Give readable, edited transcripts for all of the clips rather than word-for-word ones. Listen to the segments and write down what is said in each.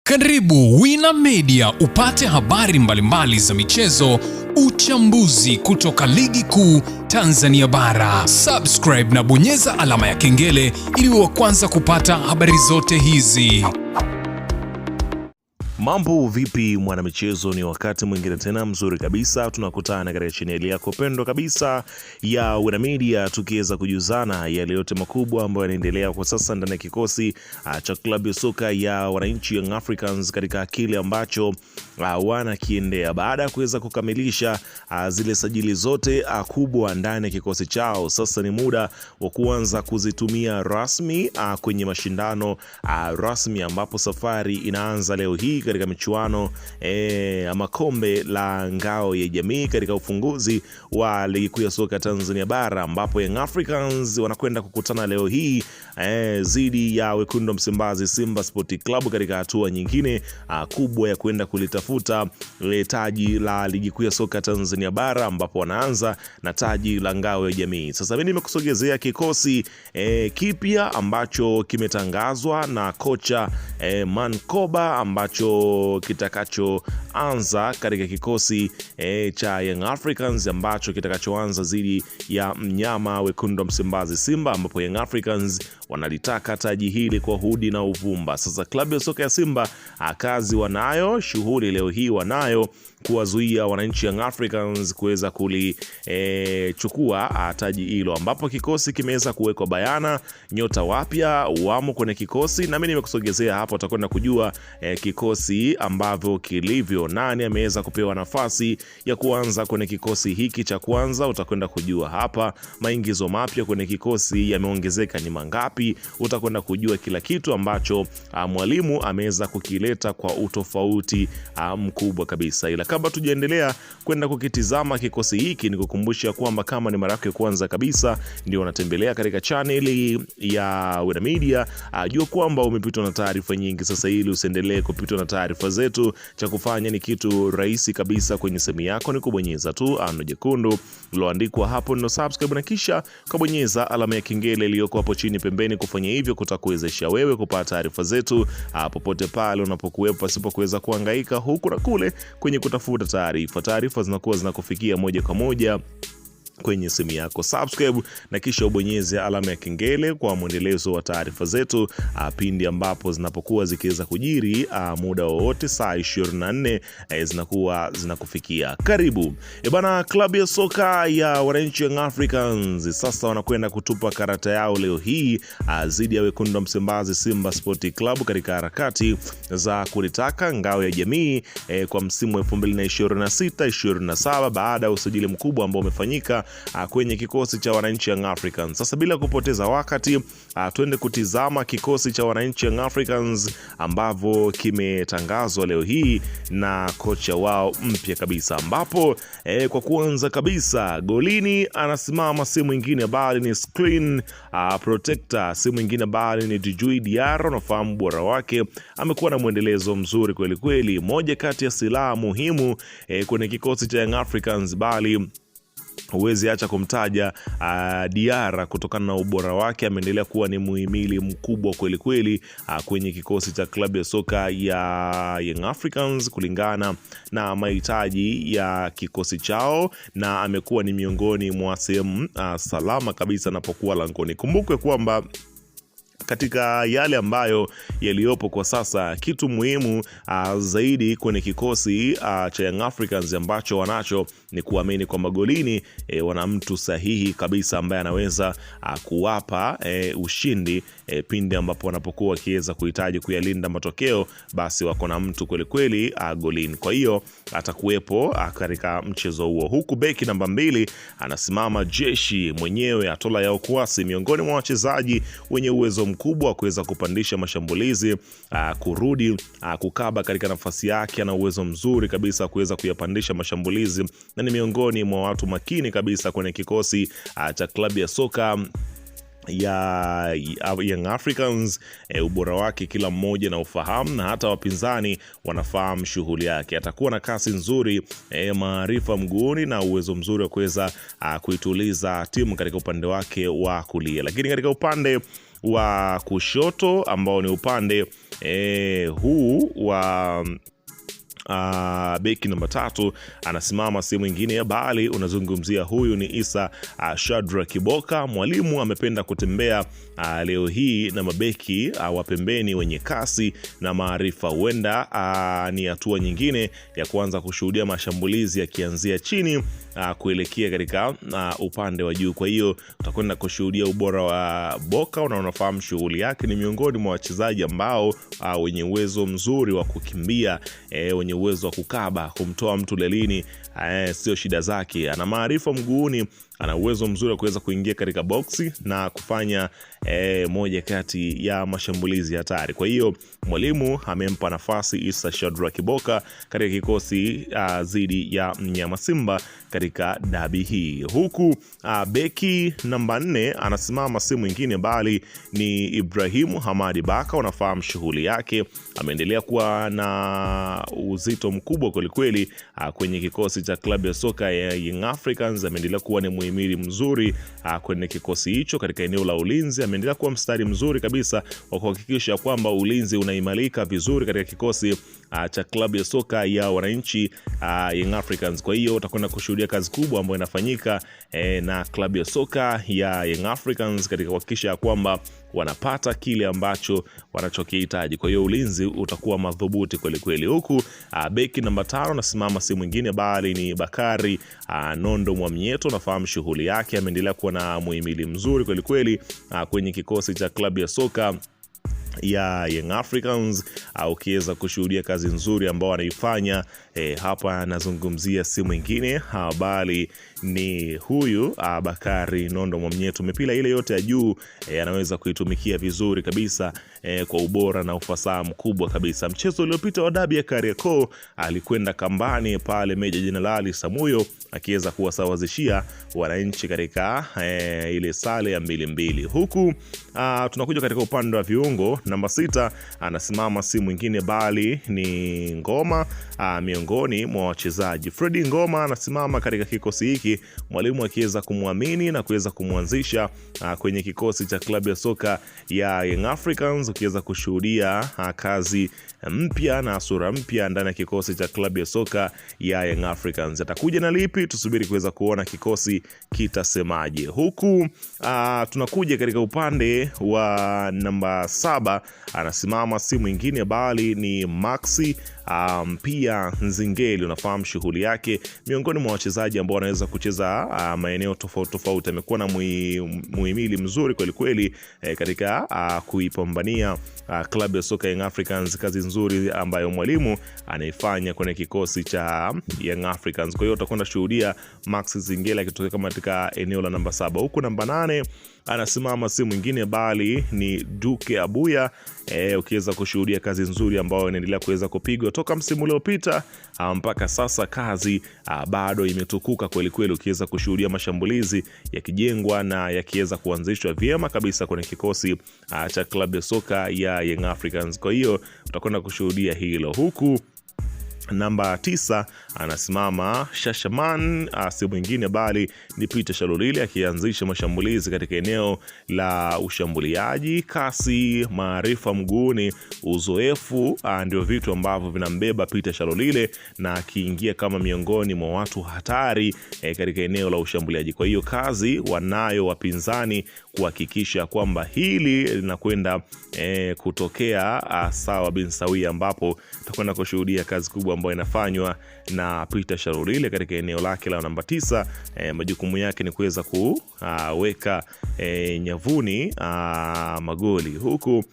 Karibu Wina Media upate habari mbalimbali za michezo, uchambuzi kutoka ligi kuu Tanzania bara. Subscribe na bonyeza alama ya kengele ili uwe wa kwanza kupata habari zote hizi. Mambo vipi mwanamichezo, ni wakati mwingine tena mzuri kabisa tunakutana katika chaneli yako pendwa kabisa ya Wina Media, tukiweza kujuzana yale yote makubwa ambayo yanaendelea kwa sasa ndani ya kikosi cha klabu ya soka ya wananchi Young Africans katika kile ambacho wanakiendea baada ya kuweza kukamilisha zile sajili zote kubwa ndani ya kikosi chao. Sasa ni muda wa kuanza kuzitumia rasmi kwenye mashindano rasmi, ambapo safari inaanza leo hii katika michuano ama kombe la ngao ya jamii katika ufunguzi wa ligi kuu ya soka Tanzania bara, ambapo Young Africans wanakwenda kukutana leo hii zidi ya wekundu wa Msimbazi Simba Sport Club katika hatua nyingine kubwa ya kwenda kulitafuta taji la ligi kuu ya soka Tanzania bara, ambapo wanaanza na taji la ngao ya jamii. Sasa mimi nimekusogezea kikosi kipya ambacho kimetangazwa na kocha Mankoba, ambacho kitakachoanza katika kikosi cha Young Africans, ambacho kitakachoanza zidi ya mnyama wekundu wa Msimbazi Simba, ambapo Young Africans wanalitaka taji hili kwa hudi na uvumba. Sasa klabu ya soka ya Simba kazi wanayo, shughuli leo hii wanayo kuwazuia wananchi Young Africans kuweza kulichukua taji hilo, ambapo kikosi kimeweza kuwekwa bayana, nyota wapya wamo kwenye kikosi, na mimi nimekusogezea hapo, utakwenda kujua kikosi ambavyo kilivyo, nani ameweza kupewa nafasi ya kuanza kwenye kikosi hiki cha kwanza. Utakwenda kujua hapa maingizo mapya kwenye kikosi yameongezeka ni mangapi, utakwenda kujua kila kitu ambacho mwalimu ameweza kukileta kwa utofauti mkubwa kabisa. Ila kabla tujaendelea kwenda kukitizama kikosi hiki, ni kukumbusha kwamba kama ni mara yako ya kwanza kabisa ndio unatembelea katika channel ya Wina Media, jua kwamba umepitwa na taarifa nyingi. Sasa ili usiendelee kupitwa na taarifa zetu, cha kufanya ni kitu rahisi kabisa. Kwenye simu yako ni kubonyeza tu ano jekundu liloandikwa hapo no subscribe, na kisha kubonyeza alama ya kengele iliyoko hapo chini pembeni. Kufanya hivyo kutakuwezesha wewe kupata taarifa zetu popote pale unapokuwepo, pasipo kuweza kuhangaika huku na kule kwenye kutafuta taarifa. Taarifa zinakuwa zinakufikia moja kwa moja kwenye simu yako. Subscribe na kisha ubonyeze alama ya kengele kwa mwendelezo wa taarifa zetu pindi ambapo zinapokuwa zikiweza kujiri muda wowote, saa 24 zinakuwa zinakufikia. Karibu. Bana, klabu ya soka ya wananchi Young Africans sasa wanakwenda kutupa karata yao leo hii zidi ya wekundu wa Msimbazi Simba Sport Club katika harakati za kulitaka ngao ya jamii kwa msimu wa 2026-27 baada ya usajili mkubwa ambao umefanyika kwenye kikosi cha wananchi Young Africans. Sasa bila kupoteza wakati, twende kutizama kikosi cha wananchi Young Africans ambavyo kimetangazwa leo hii na kocha wao mpya kabisa, ambapo kwa kuanza kabisa golini anasimama si mwingine bali ni screen protector, si mwingine bali ni Djigui Diarra. Unafahamu bora wake, amekuwa na mwendelezo mzuri kweli kweli, moja kati ya silaha muhimu kwenye kikosi cha Young Africans, bali huwezi acha kumtaja Diarra kutokana na ubora wake. Ameendelea kuwa ni muhimili mkubwa kweli kweli kwenye kikosi cha klabu ya soka ya Young Africans kulingana na mahitaji ya kikosi chao, na amekuwa ni miongoni mwa sehemu salama kabisa anapokuwa langoni. Kumbukwe kwamba katika yale ambayo yaliyopo kwa sasa, kitu muhimu zaidi kwenye kikosi cha Young Africans ambacho wanacho ni kuamini kwamba golini wana mtu sahihi kabisa ambaye anaweza kuwapa ushindi pindi ambapo wanapokuwa wakiweza kuhitaji kuyalinda matokeo, basi wako na mtu kweli kweli golini. Kwa hiyo atakuwepo katika mchezo huo, huku beki namba 2 anasimama Jeshi mwenyewe Atola Yao Kwasi, miongoni mwa wachezaji wenye uwezo mkubwa wa kuweza kupandisha mashambulizi, kurudi kukaba katika nafasi yake. Ana uwezo mzuri kabisa kuweza kuyapandisha mashambulizi, na ni miongoni mwa watu makini kabisa kwenye kikosi cha klabu ya soka ya Young Africans. Ubora wake kila mmoja na ufahamu, na hata wapinzani wanafahamu shughuli yake. Atakuwa na kasi nzuri, maarifa mguuni na uwezo mzuri wa kuweza kuituliza timu katika upande wake wa kulia. Lakini katika upande wa kushoto ambao ni upande huu wa beki namba 3 anasimama si mwingine bali unazungumzia huyu ni Issa Shadrack Kiboka. Mwalimu amependa kutembea leo hii na mabeki wa pembeni wenye kasi na maarifa. Huenda ni hatua nyingine ya kuanza kushuhudia mashambulizi yakianzia chini kuelekea katika upande wa juu. Kwa hiyo utakwenda kushuhudia ubora wa Boka, unafahamu shughuli yake, ni miongoni mwa wachezaji ambao wenye uwezo mzuri wa kukimbia, wenye uwezo wa kukaba, kumtoa mtu lelini sio shida zake. Ana maarifa mguuni, ana uwezo mzuri wa kuweza kuingia katika boksi na kufanya moja kati ya mashambulizi hatari. Kwa hiyo mwalimu amempa nafasi Issa Shadrack Kiboka katika kikosi dhidi ya Mnyama Simba katika dabi hii. Huku beki namba 4 anasimama si mwingine bali ni Ibrahim Hamadi Baka. Unafahamu shughuli yake, ameendelea kuwa na uzito mkubwa kwelikweli kwenye kikosi cha klabu ya soka ya Young Africans. Ameendelea kuwa ni muhimili mzuri kwenye kikosi hicho. Katika eneo la ulinzi ameendelea kuwa mstari mzuri kabisa wa kuhakikisha kwamba ulinzi unaimarika vizuri katika kikosi cha klabu ya soka ya wananchi Young Africans. Kwa hiyo utakwenda kushuhudia kazi kubwa ambayo inafanyika na klabu ya soka ya Young Africans katika kuhakikisha kwamba wanapata kile ambacho wanachokihitaji. Kwa hiyo ulinzi utakuwa madhubuti kweli kweli. Huku beki namba 5 nasimama si mwingine bali ni Bakari Nondo Mwamnyeto. Nafahamu shughuli yake, ameendelea kuwa na muhimili mzuri kweli kweli kwenye kikosi cha klabu ya soka ya Young Africans. Ukiweza kushuhudia kazi nzuri ambao anaifanya hapa, anazungumzia si mwingine bali ni huyu Bakari Nondo Mwamnyeto. Mipira ile yote ya juu anaweza kuitumikia vizuri kabisa kwa ubora na ufasaha mkubwa kabisa. Mchezo uliopita wa dabi ya Kariakoo alikwenda kambani pale Meja Jenerali Samuyo akiweza kuwasawazishia wananchi katika ile sale ya 2-2. Huku tunakuja katika upande wa viungo, namba 6 anasimama si mwingine bali ni Ngoma, miongoni mwa wachezaji. Fredi Ngoma anasimama katika kikosi hiki, mwalimu akiweza kumwamini na kuweza kumwanzisha kwenye kikosi cha klabu ya soka ya Young Africans. Ukiweza kushuhudia kazi mpya na sura mpya ndani ya kikosi cha klabu ya soka ya Young Africans. Atakuja na lipi? Tusubiri kuweza kuona kikosi kitasemaje. Huku tunakuja katika upande wa namba 7 anasimama si mwingine bali ni Maxi pia Nzingeli. Unafahamu shughuli yake, miongoni mwa wachezaji ambao wanaweza kucheza maeneo tofauti tofauti. Amekuwa na muhimili mzuri kweli kweli katika kuipambania klabu ya soka Young Africans, kazi nzuri ambayo mwalimu anaifanya kwenye kikosi cha Young Africans. Kwa hiyo utakwenda shuhudia Max Nzingeli akitokea katika eneo la namba 7. Huku namba 8 anasimama si mwingine bali ni Duke Abuya. Ukiweza kushuhudia kazi nzuri ambayo inaendelea kuweza kupigwa toka msimu uliopita mpaka sasa, kazi bado imetukuka kweli kweli. Ukiweza kushuhudia mashambulizi yakijengwa na yakiweza kuanzishwa vyema kabisa kwenye kikosi cha klabu ya soka ya Young Africans. Kwa hiyo utakwenda kushuhudia hilo. Huku namba 9 anasimama Shashaman, si mwingine bali ni Peter Shalulile akianzisha mashambulizi katika eneo la ushambuliaji. Kasi, maarifa mguuni, uzoefu ndio vitu ambavyo vinambeba Peter Shalulile na akiingia kama miongoni mwa watu hatari katika eneo la ushambuliaji. Kwa hiyo kazi wanayo wapinzani kuhakikisha kwamba hili linakwenda kutokea sawa bin sawia, ambapo tutakwenda kushuhudia kazi kubwa ambayo inafanywa na Peter Shalulile katika eneo lake la namba 9. Majukumu yake ni kuweza kuweka nyavuni magoli. Huku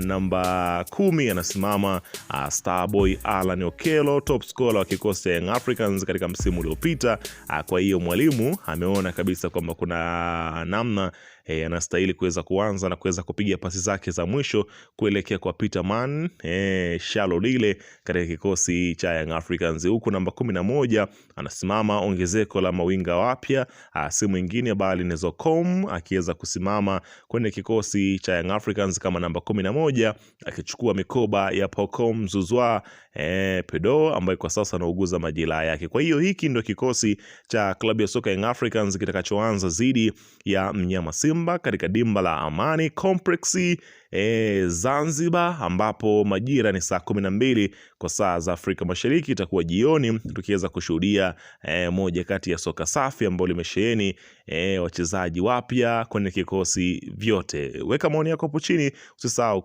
namba 10 anasimama Starboy Alan Okello, top scorer wa kikosi cha Young Africans katika msimu uliopita. Kwa hiyo mwalimu ameona kabisa kwamba kuna namna anastahili kuweza kuanza na kuweza kupiga pasi zake za mwisho kuelekea kwa Peterman Shalulile katika kikosi cha Young Africans. Huku namba 11 anasimama ongezeko la mawinga wapya, si mwingine bali ni Zokom, akiweza kusimama kwenye kikosi cha Young Africans kama namba 11 akichukua mikoba ya Pacome Zouzoua Pedro ambaye kwa sasa anauguza majira yake. Kwa hiyo hiki ndio kikosi cha klabu ya soka Young Africans kitakachoanza dhidi ya Mnyama Simba. Septemba katika dimba la Amani Complex Zanzibar, ambapo majira ni saa 12 kwa saa za Afrika Mashariki. Itakuwa jioni tukiweza kushuhudia moja kati ya soka safi ambalo limesheheni wachezaji wapya kwenye kikosi vyote. Weka maoni yako hapo chini, usisahau